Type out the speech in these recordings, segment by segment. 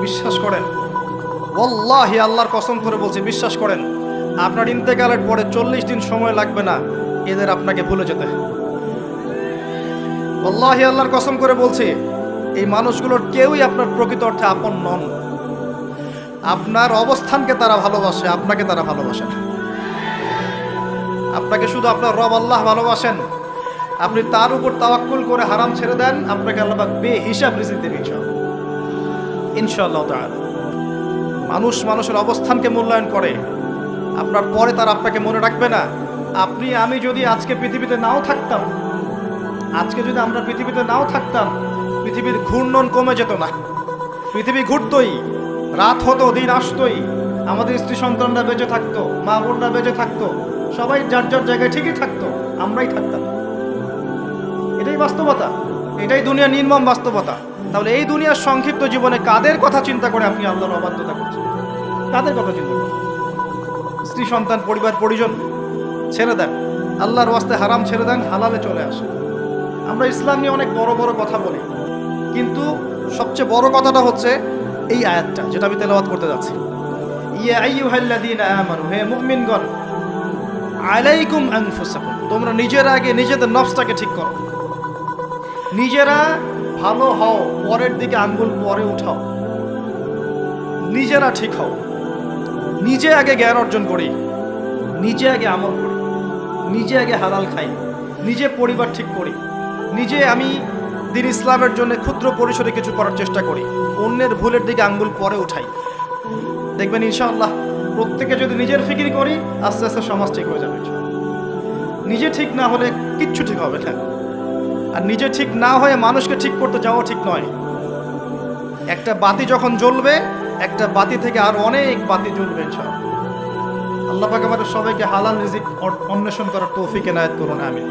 বিশ্বাস করেন, ওয়াল্লাহি আল্লাহর কসম করে বলছি, বিশ্বাস করেন, আপনার ইন্তেকালের পরে 40 দিন সময় লাগবে না এদের আপনাকে ভুলে যেতে। ওয়াল্লাহি আল্লাহর কসম করে বলছি, এই মানুষগুলোর কেউই আপনার প্রকৃত অর্থে আপন নন। আপনার অবস্থানকে তারা ভালোবাসে, আপনাকে তারা ভালোবাসে না। আপনাকে শুধু আপনার রব আল্লাহ ভালোবাসেন। আপনি তার উপর তাওয়াক্কুল করে হারাম ছেড়ে দেন, আপনাকে আল্লাহ পাক বেহিসাব রিজিক দেবে ইনশাআল্লাহ তাআলা। মানুষ মানুষের অবস্থানকে মূল্যায়ন করে, আপনার পরে তার আপনাকে মনে রাখবে না। আপনি আমি যদি আজকে পৃথিবীতে নাও থাকতাম, আজকে যদি আমরা পৃথিবীতে নাও থাকতাম, পৃথিবীর ঘূর্ণন কমে যেত না। পৃথিবী ঘুরতই, রাত হতো, দিন আসতোই, আমাদের স্ত্রী সন্তানরা বেঁচে থাকতো, মা বোনরা বেঁচে থাকতো, সবাই যার যার জায়গায় ঠিকই থাকতো, আমরাই থাকতাম। এটাই বাস্তবতা, এটাই দুনিয়ার নির্মম বাস্তবতা। তাহলে এই দুনিয়ার সংক্ষিপ্ত জীবনে কাদের কথা চিন্তা করে আপনি আল্লাহর অবাধ্যতা করছেন? কাদের কথা চিন্তা করেন? স্ত্রী সন্তান পরিবার পরিজন ছেড়ে দেন, আল্লাহর ওয়াস্তে হারাম ছেড়ে দেন, হালালে চলে আসে। আমরা ইসলাম নিয়ে অনেক বড় বড় কথা বলি, কিন্তু সবচেয়ে বড় কথাটা হচ্ছে এই আয়াতটা যেটা আমি তেলাওয়াত করতে যাচ্ছি। ইয়া আইয়ুহাল্লাযীনা আমানু, হে মুমিনগণ, আলাইকুম আনফুসাকুম, তোমরা নিজের আগে নিজেদের নফসটাকে ঠিক করো। নিজেরা ভালো হও, পরের দিকে আঙ্গুল পরে উঠাও। নিজেরা ঠিক হও, নিজে আগে জ্ঞান অর্জন করি, নিজে আগে আমল করি, নিজে আগে হালাল খাই, নিজে পরিবার ঠিক করি, নিজে আমি দিন ইসলামের জন্য ক্ষুদ্র পরিসরে কিছু করার চেষ্টা করি, অন্যের ভুলের দিকে আঙ্গুল পরে উঠাই। দেখবেন ইনশাআল্লাহ প্রত্যেকে যদি নিজের ফিকির করি, আস্তে আস্তে সমাজ ঠিক হয়ে যাবে। নিজে ঠিক না হলে কিচ্ছু ঠিক হবে না। আর নিজে ঠিক না হয়ে মানুষকে ঠিক করতে যাওয়া ঠিক নয়। একটা বাতি যখন জ্বলবে, একটা বাতি থেকে আর অনেক বাতি জ্বলবে ইনশাআল্লাহ। আল্লাহ পাক আমাদের সবাইকে হালাল রিজিক অন্বেষণ করার তৌফিক এনায়েত করুন, আমিন।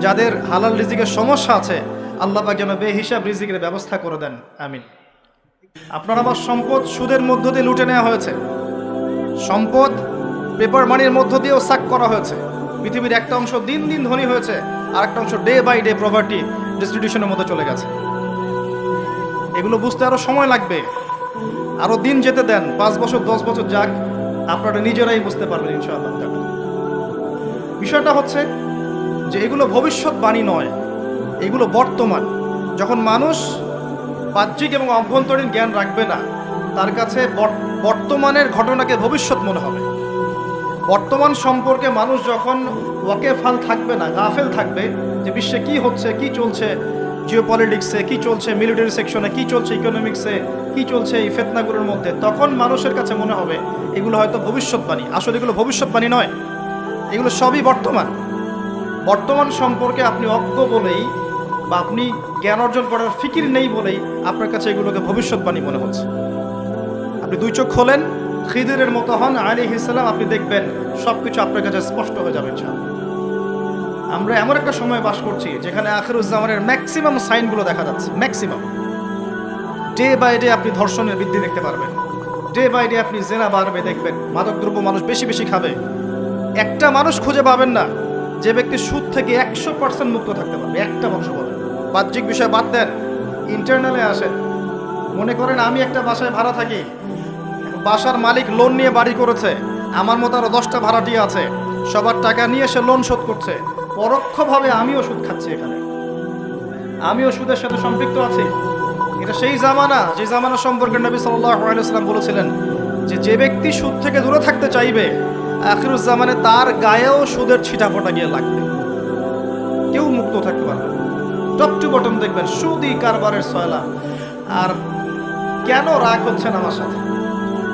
যাদের হালাল রিজিকের সমস্যা আছে, আল্লাহ পাক যেন বেহিসাব রিজিকের ব্যবস্থা করে দেন, আমিন। আপনার আমার সম্পদ সুদের মধ্য দিয়ে লুটে নেওয়া হয়েছে, সম্পদ পেপার মানির মধ্য দিয়েও সাক করা হয়েছে। পৃথিবীর একটা অংশ দিন দিন ধনী হয়েছে, আর একটা অংশ ডে বাই ডে প্রপার্টি ডিস্ট্রিবিউশনের মধ্যে চলে গেছে। এগুলো বুঝতে আরো সময় লাগবে, আরো দিন যেতে দেন, 5 বছর 10 বছর যাক, আপনারা নিজেরাই বুঝতে পারবেন ইনশাআল্লাহ। বিষয়টা হচ্ছে যে এগুলো ভবিষ্যৎবাণী নয়, এগুলো বর্তমান। যখন মানুষ বাহ্যিক এবং অভ্যন্তরীণ জ্ঞান রাখবে না, তার কাছে বর্তমানের ঘটনাকে ভবিষ্যৎ মনে হবে। বর্তমান সম্পর্কে মানুষ যখন ওয়াকেফাল থাকবে না, গাফেল থাকবে যে বিশ্বে কি হচ্ছে, কি চলছে, জিওপলিটিক্সে কি চলছে, মিলিটারি সেকশনে কি চলছে, ইকোনমিক্সে কি চলছে, এই ফিতনাগুলোর মধ্যে, তখন মানুষের কাছে মনে হবে এগুলো হয়তো ভবিষ্যৎবাণী। আসলে এগুলো ভবিষ্যৎবাণী নয়, এগুলো সবই বর্তমান। বর্তমান সম্পর্কে আপনি অজ্ঞ বলেই বা আপনি জ্ঞান অর্জন করার ফিকির নেই বলেই আপনার কাছে এগুলোকে ভবিষ্যৎবাণী মনে হচ্ছে। আপনি 2 চোখ খোলেন, খিদিরের মতো হন আলাইহিস সালাম, আপনি দেখবেন সবকিছু আপনার কাছে স্পষ্ট হয়ে যাবে ইনশাআল্লাহ। আমরা এমন একটা সময় বাস করছি যেখানে আখিরুজ্জামানের ম্যাক্সিমাম সাইনগুলো দেখা যাচ্ছে। ম্যাক্সিমাম ডে বাই ডে আপনি ধর্ষণের বৃদ্ধি দেখতে পারবেন, ডে বাই ডে আপনি জেনা বাড়বে দেখবেন, মাদকদ্রব্য মানুষ বেশি বেশি খাবে। একটা মানুষ খুঁজে পাবেন না যে ব্যক্তি সুদ থেকে 100% মুক্ত থাকতে পারবে, একটা মানুষ পাবেন। বাহ্যিক বিষয় বাদ দেন, ইন্টারনালে আসেন। মনে করেন আমি একটা বাসায় ভাড়া থাকি, বাসার মালিক লোন নিয়ে বাড়ি করেছে, আমার মতো আরো 10টা ভাড়াটিয়া আছে, সবার টাকা নিয়ে সে লোন শোধ করছে। পরোক্ষভাবে আমিও সুদ খাচ্ছি, এখানে আমিও সুদের সাথে সম্পৃক্ত আছি। এটা সেই জামানা যে জামানা সম্পর্কে নবী সাল্লাল্লাহু আলাইহি ওয়াসাল্লাম বলেছিলেন যে ব্যক্তি সুদ থেকে দূরে থাকতে চাইবে, আখিরুজ্জামানে তার গায়েও সুদের ছিটাফোঁটা গিয়ে লাগবে, কেউ মুক্ত থাকতে পারবে না। টপ টু বটম দেখবেন সুদই কারবারের সয়লা। আর কেন রাগ হচ্ছেন আমার সাথে?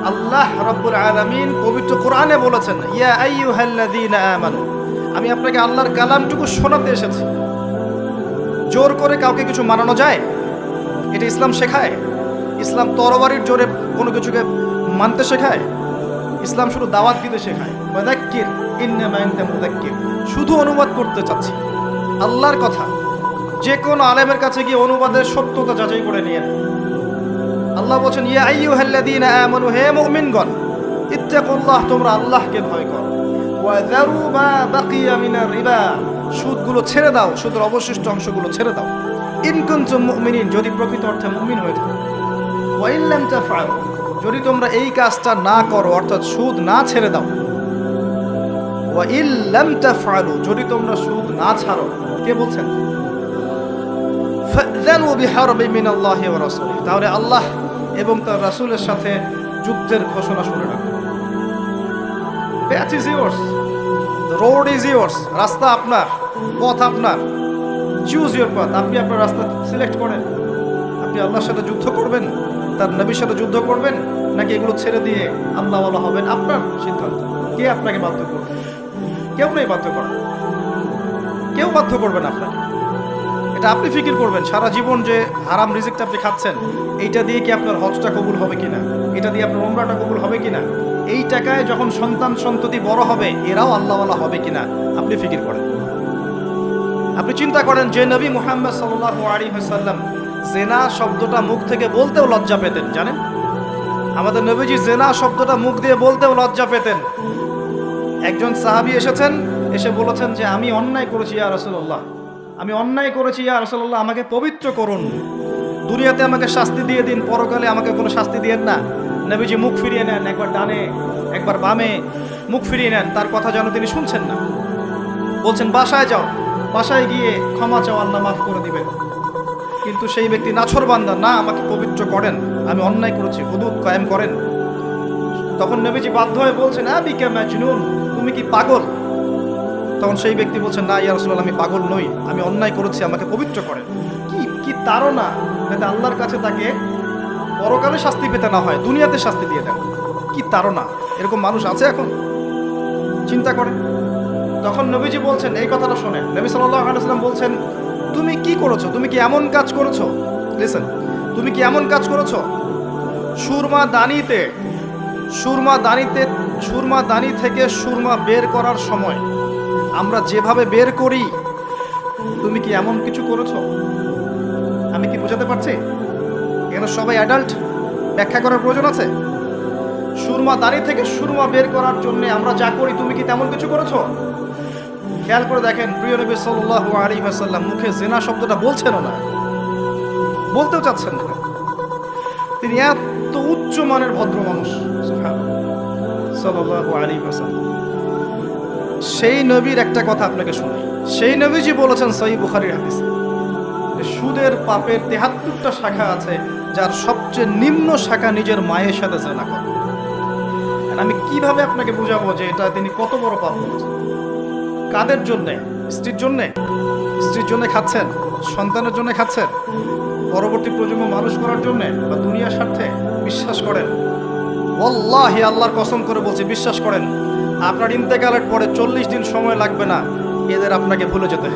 আল্লাহ রাব্বুল আলামিন পবিত্র কোরআনে বলেছেন, ইয়া আইয়ুহাল্লাযীনা আমানু, আমি আপনাকে আল্লাহর কালামটুকু শোনাতে এসেছি। জোর করে কাউকে কিছু মানানো যায়? এটা ইসলাম শেখায়? ইসলাম তরবারির জোরে কোনো কিছুকে মানতে শেখায়? ইসলাম শুধু দাওয়াত দিতে শেখায়। ওয়াযাক্কির ইন্নামা আনতা মুযাক্কির, শুধু অনুবাদ করতে চাচ্ছি আল্লাহর কথা। যে কোনো আলেমের কাছে গিয়ে অনুবাদের সত্যতা যাচাই করে নিয়েন। আল্লাহ বলেন, ইয়া আইয়ুহাল্লাযীনা আমানু, হে মুমিনগণ, ইত্তাকুল্লাহ, তোমরা আল্লাহকে ভয় করো। ওয়া যারু মা বাকিয়া মিনার রিবা, সুদগুলো ছেড়ে দাও, সুদের অবশিষ্ট অংশগুলো ছেড়ে দাও। ইন কুনতুম মুমিনিন, যদি প্রকৃত অর্থে মুমিন হয়ে থাকো। ওয়া ইন লাম তাফআলু, যদি তোমরা এই কাজটা না করো অর্থাৎ সুদ না ছেড়ে দাও, ওয়া ইন লাম তাফআলু, যদি তোমরা সুদ না ছাড়ো, কে বলছেন? ফাযানু বিহারবিন মিনাল্লাহি ওয়া রাসূলিহি, তাহলে আল্লাহ এবং তার রাসূলের সাথে যুদ্ধের ঘোষণা শুনে রাখো। Path is yours, the road is yours, রাস্তা আপনার, পথ আপনার, চুজ ইউর পাথ। আপনি আপনার রাস্তা সিলেক্ট করেন। আপনি আল্লাহর সাথে যুদ্ধ করবেন, তার নবীর সাথে যুদ্ধ করবেন, নাকি এগুলো ছেড়ে দিয়ে আল্লাহওয়ালা হবেন, আপনার সিদ্ধান্ত। কে আপনাকে বাধ্য করবে? কেউ নেই বাধ্য করেন, কেউ বাধ্য করবেন আপনাকে। এটা আপনি ফিকির করবেন সারা জীবন যে হারাম রিজিকটা আপনি খাচ্ছেন, এইটা দিয়ে কি আপনার হজটা কবুল হবে কিনা, এটা দিয়ে আপনার উমরাটা কবুল হবে কিনা, এই টাকায় যখন সন্তান সন্ততি বড় হবে এরাও আল্লাহওয়ালা হবে কিনা, আপনি ফিকির করেন। আপনি চিন্তা করেন যে নবী মুহাম্মদ সাল্লাল্লাহু আলাইহি ওয়াসাল্লাম জেনা শব্দটা মুখ থেকে বলতেও লজ্জা পেতেন, জানেন? আমাদের নবীজি জেনা শব্দটা মুখ দিয়ে বলতেও লজ্জা পেতেন। একজন সাহাবী এসেছেন, এসে বলেছেন যে আমি অন্যায় করেছি ইয়া রাসূলুল্লাহ, আমি অন্যায় করেছি ইয়া রাসূলুল্লাহ, আমাকে পবিত্র করুন, দুনিয়াতে আমাকে শাস্তি দিয়ে দিন, পরকালে আমাকে কোনো শাস্তি দিয়েন না। নবীজি মুখ ফিরিয়ে নেন, একবার ডানে একবার বামে মুখ ফিরিয়ে নেন, তার কথা যেন তিনি শুনছেন না। বলছেন বাসায় যাও, বাসায় গিয়ে ক্ষমা চাও, আল্লাহ মাফ করে দিবেন। কিন্তু সেই ব্যক্তি নাছরবান্দা, না আমাকে পবিত্র করেন, আমি অন্যায় করেছি, হুদুদ কায়েম করেন। তখন নবীজি বাধ্য হয়ে বলছেন আবিকা মাজনুন, তুমি কি পাগল? তখন সেই ব্যক্তি বলছেন না ইয়া রাসূলুল্লাহ, আমি পাগল নই, আমি অন্যায় করেছি, আমাকে পবিত্র করেন। কি কি তাড়না, যাতে আল্লাহর কাছে তাকে পরকালে শাস্তি পেতে না হয়, দুনিয়াতে শাস্তি দিয়ে দেন। কি তাড়না! এরকম মানুষ আছে এখন? চিন্তা করেন। তখন নবীজি বলছেন, এই কথাটা শোনেন, নবী সাল্লাল্লাহু আলাইহি ওয়াসাল্লাম বলছেন তুমি কি করেছো, তুমি কি এমন কাজ করেছো, লিসেন, তুমি কি এমন কাজ করেছো, সুরমা দানি থেকে সুরমা বের করার সময় আমরা যেভাবে বের করি, তুমি কি এমন কিছু করেছো? আমি কি বোঝাতে পারছি? এখানে সবাই অ্যাডাল্ট, ব্যাখ্যা করার প্রয়োজন আছে? সুরমা দানি থেকে সুরমা বের করার জন্য আমরা যা করি, তুমি কি তেমন কিছু করেছো? খেয়াল করে দেখেন, প্রিয় নবী সাল্লাল্লাহু আলাইহি ওয়াসাল্লাম মুখে জিনা শব্দটা বলছেনও না, বলতেও চাচ্ছেন না। তিনি এত উচ্চ মানের ভদ্র মানুষ, সুবহানাল্লাহ সাল্লাল্লাহু আলাইহি ওয়াসাল্লাম। সেই নবীর একটা কথা আপনাকে শোনাই। সেই নবীজি বলেছেন সহিহ বুখারীর হাদিস, সুদের পাপের ৭৩টা শাখা আছে, যার সবচেয়ে নিম্ন শাখা নিজের মায়ের সাথে জিনা করা। আমি কিভাবে আপনাকে বুঝাবো যে এটা তিনি কত বড় পাপ করেছেন? কাদের জন্যে? স্ত্রীর জন্যে? স্ত্রীর জন্য খাচ্ছেন, সন্তানের জন্য খাচ্ছেন, পরবর্তী প্রজন্ম মানুষ করার জন্যে, বা দুনিয়ার স্বার্থে? বিশ্বাস করেন, ওয়াল্লাহি আল্লাহর কসম করে বলছি, বিশ্বাস করেন, আপনার ইন্তেকালের পরে 40 দিন সময় লাগবে না এদের আপনাকে ভুলে যেতে।